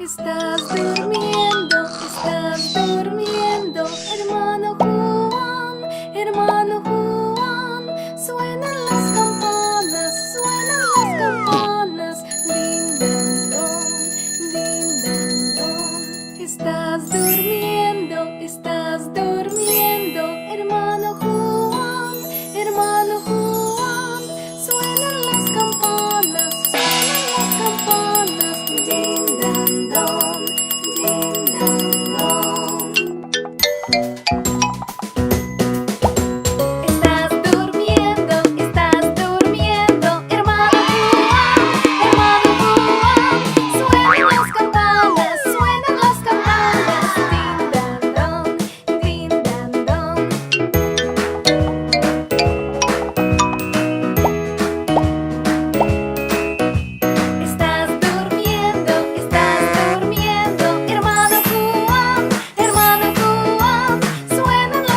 Estás durmiendo, hermano Juan, suenan las campanas, din dan don. Estás durmiendo, hermano Juan, suenan las campanas, din dan don, din dan don. Estás durmiendo, hermano Juan, suenan las campanas, din dan don. Estás durmiendo, hermano Juan, suenan las campanas, din dan don, din dan don. Estás durmiendo, hermano Juan, suenan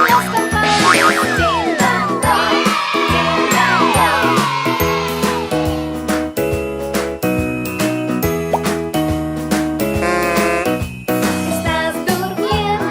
las campanas, din dan don, din dan don. Estás durmiendo,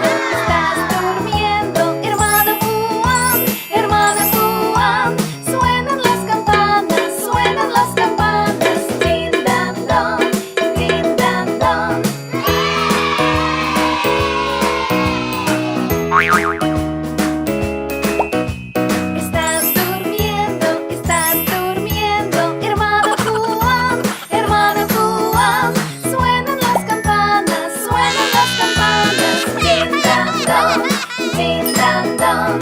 hermano Juan, suenan las campanas, din dan don, din dan don.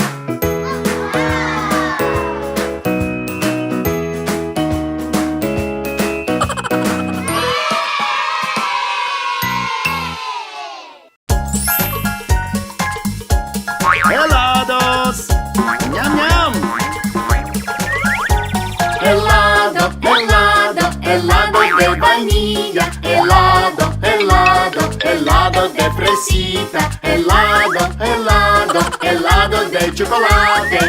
¡Helados! ¡Ñam, ñam! Helado de vainilla, helado de fresita, helado de chocolate.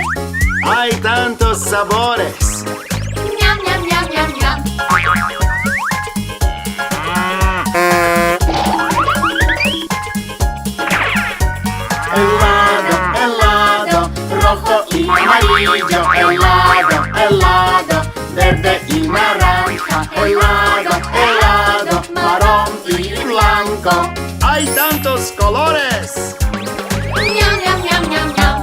¡Hay tantos sabores! Ñam, ñam, ñam, ñam, ñam. Helado, rojo y amarillo, helado, verde y naranja, helado, marrón y blanco. ¡Hay tantos colores! Ñam, ñam, ñam, ñam, ñam.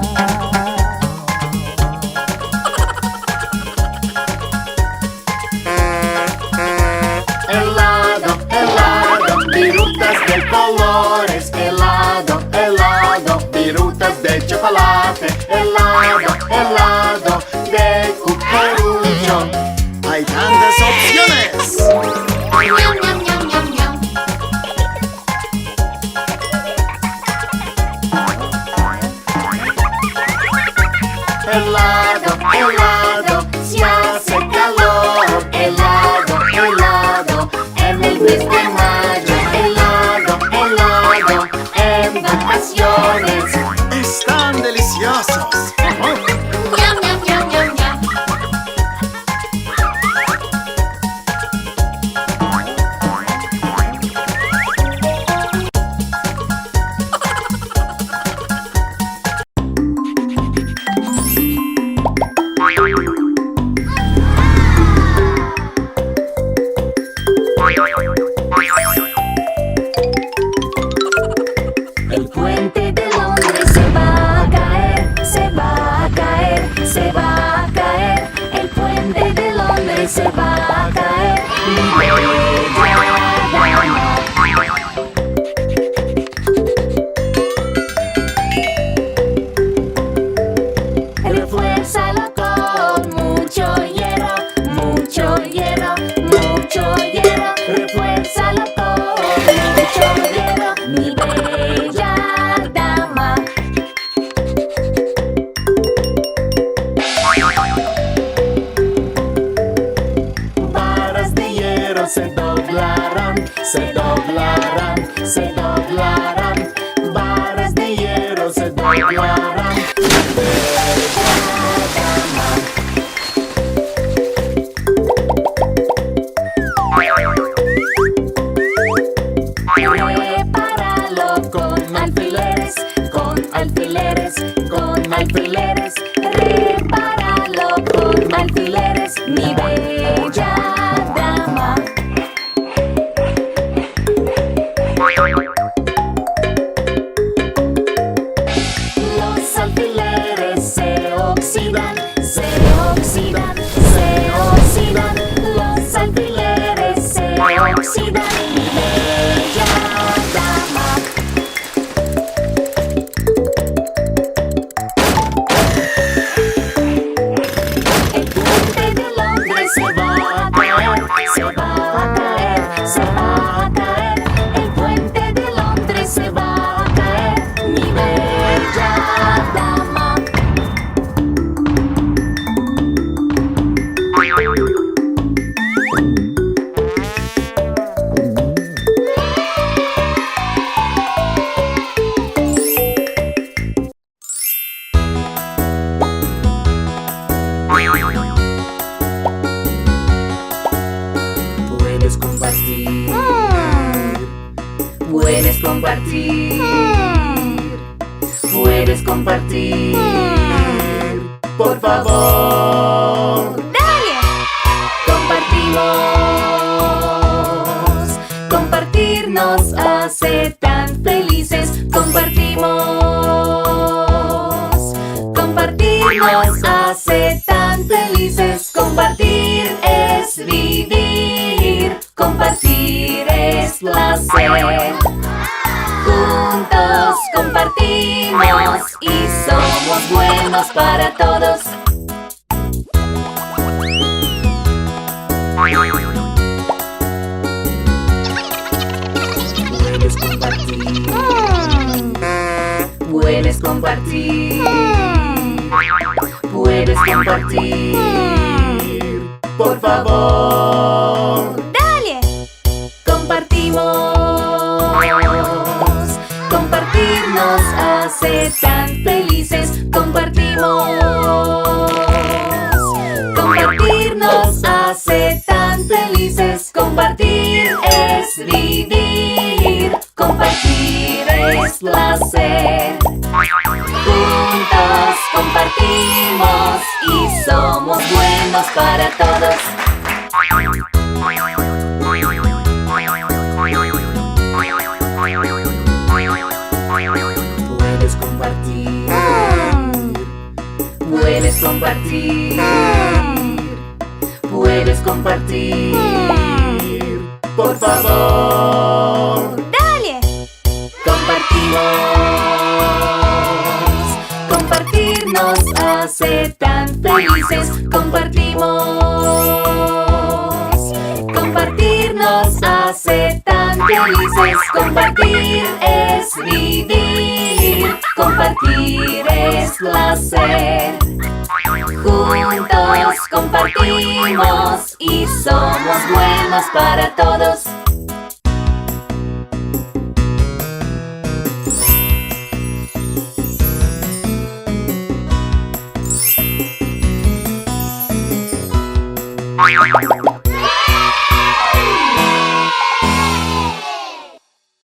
Helado, virutas de colores, helado, virutas de chocolate, helado de cucurucho. ¡Hay tantas opciones! Ñam, ñam, ñam, ñam, ñam. Helado, si hace calor, helado, en el mes de mayo, helado, en vacaciones. ¡Están deliciosos! Ñam, ñam, ñam, ñam, ñam. El puente de Londres se va a caer, se va a caer, se va a caer. El puente de Londres se va a caer. Refuérzalo con mucho hierro, mucho hierro, mucho hierro. Refuérzalo con mucho hierro, mi bella dama. Varas de hierro se doblarán, se doblarán, se doblarán. Varas de hierro se doblarán. Mi bella dama. compartir. Por favor. ¡Dale! Compartimos. Compartir nos hace tan felices. Compartimos. Compartir nos hace tan felices. Compartir es vivir. Compartir es placer. Juntos compartimos y somos buenos para todos. Puedes compartir. Puedes compartir. Puedes compartir. Por favor. ¡Dale! Compartimos. Compartir nos hace tan felices. Compartimos. Compartir nos hace tan felices. Compartir es vivir. Compartir es placer. Juntos compartimos y somos buenos para todos. Puedes compartir. Puedes compartir. Puedes compartir. Por favor. ¡Dale! Compartimos. Compartir nos hace tan felices. Compartimos. Compartir nos hace tan felices. Compartir es vivir. Compartir es placer. Juntos compartimos y somos buenos para todos.